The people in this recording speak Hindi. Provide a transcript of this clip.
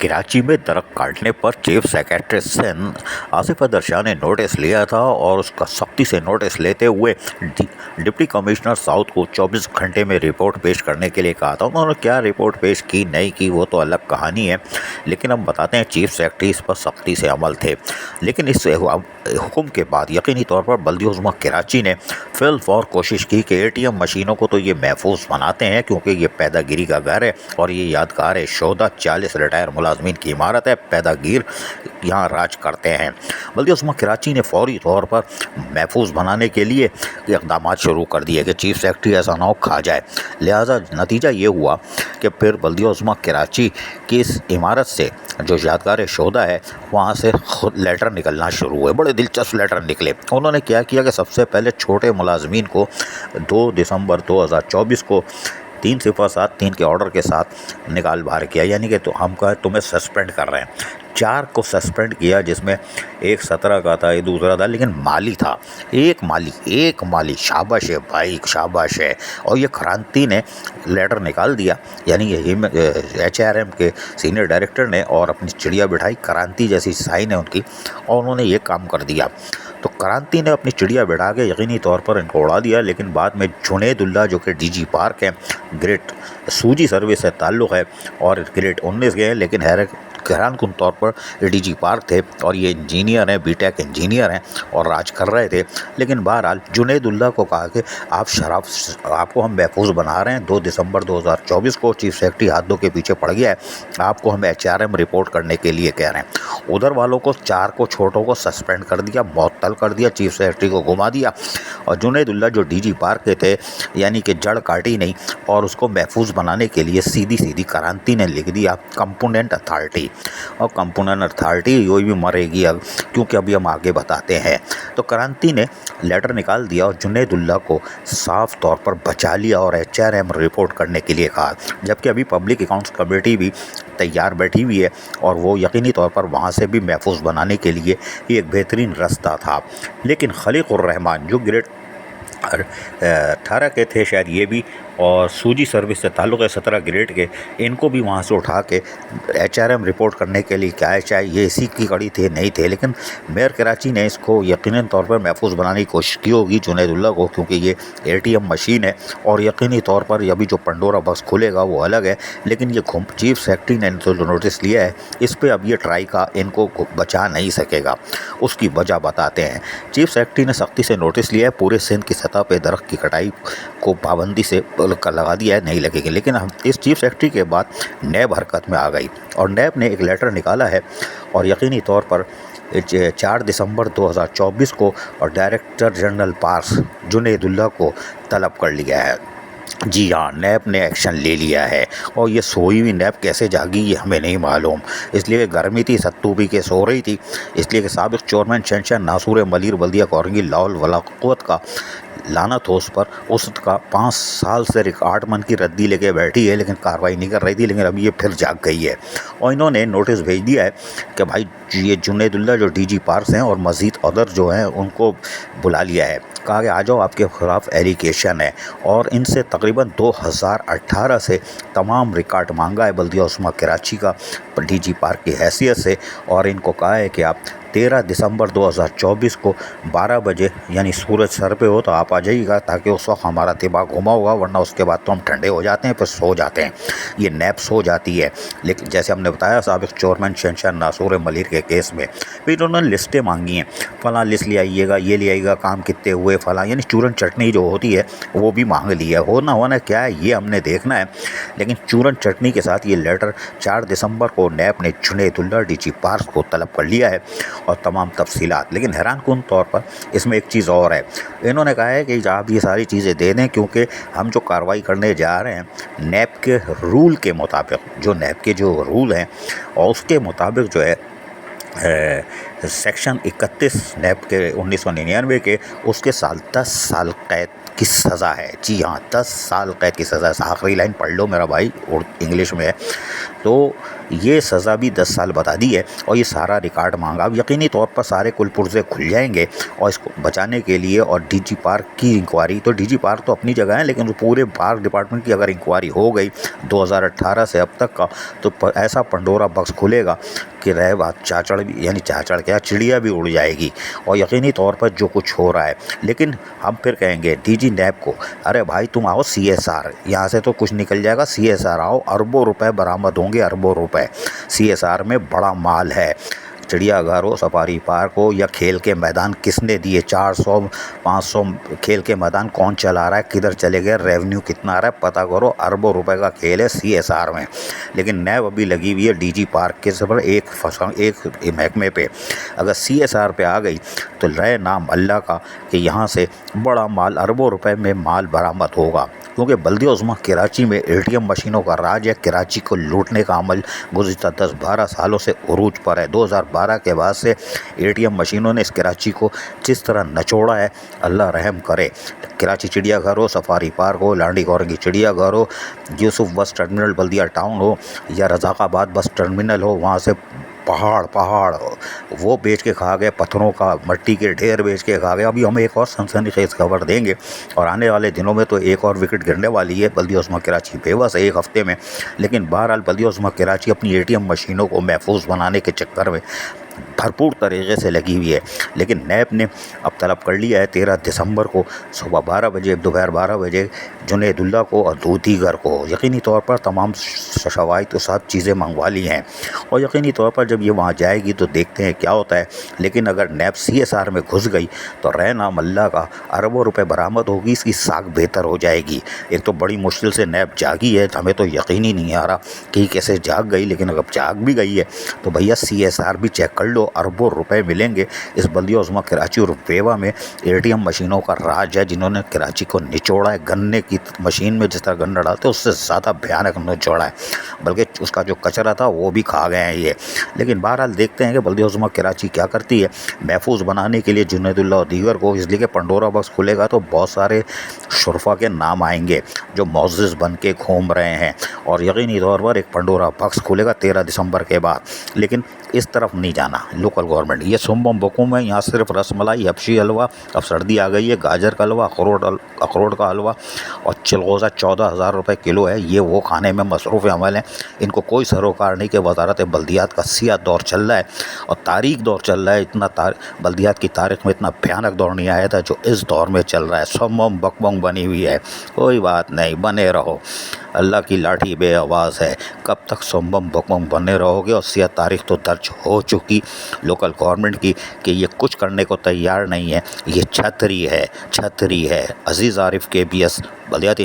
कराची में दरख्त काटने पर chief secretary Asif other Shah ने नोटिस लिया था और उसका सख्ती से नोटिस लेते हुए डिप्टी कमिश्नर साउथ को 24 घंटे में रिपोर्ट पेश करने के लिए कहा था। उन्होंने क्या रिपोर्ट पेश की नहीं की वो तो अलग कहानी है, लेकिन हम बताते हैं चीफ सेक्रेटरी इस पर सख्ती से अमल थे। लेकिन इस हुक्म के बाद यकीनी तौर पर बल्दिया-उज़्मा कराची ने फिल फौर कोशिश की कि ATM मशीनों को तो ये महफूज बनाते हैं क्योंकि ये पैदागिरी का घर है और ये यादगार शोधा 40 रिटायर मुलाजमीन की इमारत है। पैदागीर यहाँ राज करते हैं। बल्दिया-उज़्मा कराची ने फौरी तौर पर महफूज बनाने के लिए इक़दाम शुरू कर दिए कि चीफ सेक्रेटरी ऐसा ना हो खा जाए। लिहाजा नतीजा ये हुआ कि फिर बल्दिया-उज़्मा कराची की इस इमारत से जो यादगार शोधा है वहाँ से खुद लेटर निकलना शुरू हुए। बड़े दिलचस्प लेटर निकले। उन्होंने क्या किया कि सबसे पहले छोटे मुलाजमीन को 2 दिसंबर 2024 को 3073 के ऑर्डर के साथ निकाल बाहर किया, यानी कि तो हम कहें तुम्हें सस्पेंड कर रहे हैं। 4 को सस्पेंड किया, जिसमें एक 17 का था, ये दूसरा था, लेकिन माली था। एक माली शाबाश है भाई, शाबाश है। और ये क्रांति ने लेटर निकाल दिया, यानी ये HRM के सीनियर डायरेक्टर ने और अपनी चिड़िया बिठाई, क्रांति जैसी साइन है उनकी, और उन्होंने ये काम कर दिया। तो क्रांति ने अपनी चिड़िया बिठा के यकीनी तौर पर इनको उड़ा दिया। लेकिन बाद में जुनैदुल्लाह जो कि DG पार्क है, ग्रेड सूजी सर्विस से ताल्लुक़ है और ग्रेड 19 के हैं, लेकिन हैरानकुन तौर पर DG पार्क थे और ये इंजीनियर हैं, BTech इंजीनियर हैं और राज कर रहे थे। लेकिन बहरहाल जुनैदुल्लाह को कहा कि आपको हम महफूज बना रहे हैं। 2 दिसंबर 2024 को चीफ सेक्रेटरी हाथों के पीछे पड़ गया है, आपको हम HRM रिपोर्ट करने के लिए कह रहे हैं। उधर वालों को 4 को छोटों को सस्पेंड कर दिया, मअतल कर दिया, चीफ सेक्रेटरी को घुमा दिया। और जुनैदुल्लाह जो DG पार्क के थे, यानी कि जड़ काटी नहीं, और उसको महफूज बनाने के लिए सीधी क्रांति ने लिख दिया कंपोनेंट अथॉरिटी। और कंपोनेंट अथॉरिटी ये भी मरेगी अब, क्योंकि अभी हम आगे बताते हैं। तो क्रांति ने लेटर निकाल दिया और जुनैदुल्लाह को साफ तौर पर बचा लिया और HRM रिपोर्ट करने के लिए कहा। जबकि अभी पब्लिक अकाउंट्स कमेटी भी तैयार बैठी हुई है और वो यकीनी तौर पर वहाँ से भी महफूज बनाने के लिए एक बेहतरीन रास्ता था। लेकिन खलीकुर रहमान जो ग्रेड 18 के थे शायद, ये भी, और सूजी सर्विस से ताल्लुक़ है 17 ग्रेड के, इनको भी वहाँ से उठा के HRM रिपोर्ट करने के लिए क्या है, चाहे ये इसी की कड़ी थे नहीं थे। लेकिन मेयर कराची ने इसको यकीनन तौर पर महफूज बनाने की कोशिश की होगी जुनैदुल्लाह को, क्योंकि ये ATM मशीन है और यकीनी तौर पर अभी जो पंडोरा बॉक्स खुलेगा वो अलग है। लेकिन ये चीफ सेक्रेटरी ने जो नोटिस लिया है, इस पर अब ये ट्राई का इनको बचा नहीं सकेगा। उसकी वजह बताते हैं। चीफ सेक्रेटरी ने सख्ती से नोटिस लिया है, पूरे सिंध की सतह पर दरख्त की कटाई को पाबंदी से लगा दिया है, नहीं लगेगी। लेकिन हम इस चीफ सेक्रेटरी के बाद नैब हरकत में आ गई और नैब ने एक लेटर निकाला है और यकीनी तौर पर 4 दिसंबर 2024 को और डायरेक्टर जनरल पार्क्स जुनैदुल्लाह को तलब कर लिया है। जी हाँ, नैब ने एक्शन ले लिया है और ये सोई हुई नैब कैसे जागी ये हमें नहीं मालूम। इसलिए गर्मी थी, सत्तू पी के सो रही थी, इसलिए कि साबिक़ चेयरमैन शहनशाह नासूर मलीर बल्दिया कौरंगी लाहौल वलाक़ुव्वत का लानत हो उस पर। उसका 5 साल से 8 मन की रद्दी लेके बैठी है, लेकिन कार्रवाई नहीं कर रही थी। लेकिन अभी ये फिर जाग गई है और इन्होंने नोटिस भेज दिया है कि भाई ये जुनैदुल्लाह जो DG पार्क्स हैं और मज़ीद अदर जो हैं उनको बुला लिया है। कहा कि आ जाओ, आपके ख़िलाफ़ एलिगेशन है और इनसे तकरीबन 2018 से तमाम रिकॉर्ड मांगा है बल्दिया-उज़्मा कराची का DG पार्क की हैसियत से। और इनको कहा है कि आप 13 दिसंबर 2024 को 12 बजे, यानी सूरज सर पे हो तो आप आ जाइएगा, ताकि उस वक्त हमारा दिमाग घुमा होगा, वरना उसके बाद तो हम ठंडे हो जाते हैं, फिर सो जाते हैं। ये नैब सो जाती है। लेकिन जैसे हमने बताया साबिक़ चेयरमैन शहनशाह नासूर मलीर के केस में फिर उन्होंने लिस्टें मांगी हैं, फ़लाँ लिस्ट ले आइएगा, ये ले आइएगा, काम कितने हुए, फ़लाँ, यानी चूरन चटनी जो होती है वो भी मांग ली है। होना क्या है ये हमने देखना है। लेकिन चूरन चटनी के साथ ये लेटर 4 दिसंबर को नैब ने जुनैदुल्लाह DG पार्क को तलब कर लिया है और तमाम तफसीलात। लेकिन हैरानकुन तौर पर इसमें एक चीज़ और है, इन्होंने कहा है कि आप ये सारी चीज़ें दे दें क्योंकि हम जो कार्रवाई करने जा रहे हैं नैब के रूल के मुताबिक, जो नैब के जो रूल हैं और उसके मुताबिक जो है सेक्शन 31 नैब के 1999 के, उसके साथ 10 साल कैद की सज़ा है। जी हाँ, 10 साल कैद की सज़ा है। आखिरी लाइन पढ़ लो मेरा भाई, इंग्लिश में है। तो ये सज़ा भी 10 साल बता दी है और ये सारा रिकॉर्ड मांगा। अब यकीनी तौर पर सारे कुल पुर्जे खुल जाएंगे और इसको बचाने के लिए और डीजी पार्क की इंक्वायरी, तो डीजी पार्क तो अपनी जगह है, लेकिन पूरे पार्क डिपार्टमेंट की अगर इंक्वायरी हो गई 2018 से अब तक का, तो ऐसा पंडोरा बॉक्स खुलेगा कि रहे बात चाचड़ भी, यानी चाचड़ क्या, चिड़िया भी उड़ जाएगी और यकीनी तौर पर जो कुछ हो रहा है। लेकिन हम फिर कहेंगे डीजी नैब को, अरे भाई तुम आओ CSR, यहाँ से तो कुछ निकल जाएगा, CSR आओ, अरबों रुपए बरामद होंगे, अरबों रुपए। CSR में बड़ा माल है, चिड़ियाघर हो, सफारी पार्क हो या खेल के मैदान किसने दिए, 400-500 खेल के मैदान कौन चला रहा है, किधर चले गए, रेवेन्यू कितना आ रहा है, पता करो। अरबों रुपए का खेल है CSR में। लेकिन नैब अभी लगी हुई है डीजी पार्क के सफर एक महकमे पे। अगर CSR पे आ गई तो रहे नाम अल्लाह का कि यहाँ से बड़ा माल, अरबों रुपए में माल बरामद होगा। क्योंकि बल्दिया उज़्मा कराची में ATM मशीनों का राज है। कराची को लूटने का अमल गुज़िश्ता 10-12 सालों से उरूज पर है। 2012 के बाद से ATM मशीनों ने इस कराची को जिस तरह नचोड़ा है, अल्लाह रहम करे। कराची चिड़ियाघर हो, सफारी पार्क हो, लांडी गौरंगी चिड़ियाघर हो, यूसुफ बस टर्मिनल बल्दिया टाउन हो या रज़ाकाबाद बस टर्मिनल हो, वहाँ से पहाड़ वो बेच के खा गए, पत्थरों का मट्टी के ढेर बेच के खा गए। अभी हम एक और सनसनीखेज खबर देंगे और आने वाले दिनों में तो एक और विकेट गिरने वाली है। बल्दिया उज़्मा कराची बेबस है 1 हफ्ते में। लेकिन बहरहाल बल्दिया उज़्मा कराची अपनी ATM मशीनों को महफूज बनाने के चक्कर में भरपूर तरीके से लगी हुई है। लेकिन नैब ने अब तलब कर लिया है 13 दिसंबर को सुबह 12 बजे, दोपहर 12 बजे जुनैदुल्लाह को और दीगर को यकीनी तौर पर तमाम शवाहिद तो सब चीज़ें मंगवा ली हैं और यकीनी तौर पर जब ये वहाँ जाएगी तो देखते हैं क्या होता है। लेकिन अगर नैब CSR में घुस गई तो रह नाम अल्लाह का, अरबों रुपए बरामद होगी, इसकी साख बेहतर हो जाएगी। एक तो बड़ी मुश्किल से नैब जागी है, हमें तो यकीन ही नहीं आ रहा कि कैसे जाग गई। लेकिन अगर जाग भी गई है तो भैया CSR भी चेक कर लो, अरबों रुपए मिलेंगे। इस बल्दिया उज़्मा कराची और वेवा में ATM मशीनों का राज है, जिन्होंने कराची को निचोड़ा है। गन्ने की मशीन में जिस तरह गन्ना डालते हैं उससे ज़्यादा भयानक निचोड़ा है, बल्कि उसका जो कचरा था वो भी खा गए हैं ये। लेकिन बहरहाल देखते हैं कि बल्दिया उज़्मा कराची क्या करती है महफूज बनाने के लिए जुनैदुल्लाह और दीगर को। इसलिए कि पंडोरा बॉक्स खुलेगा तो बहुत सारे शुरफा के नाम आएंगे जो मुअज़्ज़िज़ बन के घूम रहे हैं और यकीनी तौर पर एक पंडोरा बॉक्स खुलेगा 13 दिसंबर के बाद। लेकिन इस तरफ नहीं जाना लोकल गवर्नमेंट। ये सुम्बम बकुम है, यहाँ सिर्फ रसमलाई, हबशी हलवा, अब सर्दी आ गई है, गाजर का हलवा, अखरोट का हलवा और चिलगोज़ा 14,000 रुपये किलो है। ये वो खाने में मसरूफ़ अमल हैं। इनको कोई सरोकार नहीं कि वज़ारत बल्दियात का सियाह दौर चल रहा है और तारीख दौर चल रहा है। इतना बल्दियात की तारीख में इतना भयानक दौर नहीं आया था जो इस दौर में चल रहा है। सुम्बम बकबंग बनी हुई है, कोई बात नहीं, बने रहो। अल्लाह की लाठी बे आवाज़ है, कब तक सुम्बम बकबंग बने रहोगे। और सियाह तारीख तो दर्ज हो चुकी लोकल गवर्नमेंट की कि ये कुछ करने को तैयार नहीं है। ये छतरी है। अज़ीज़ आरिफ KBS बल्दियाती।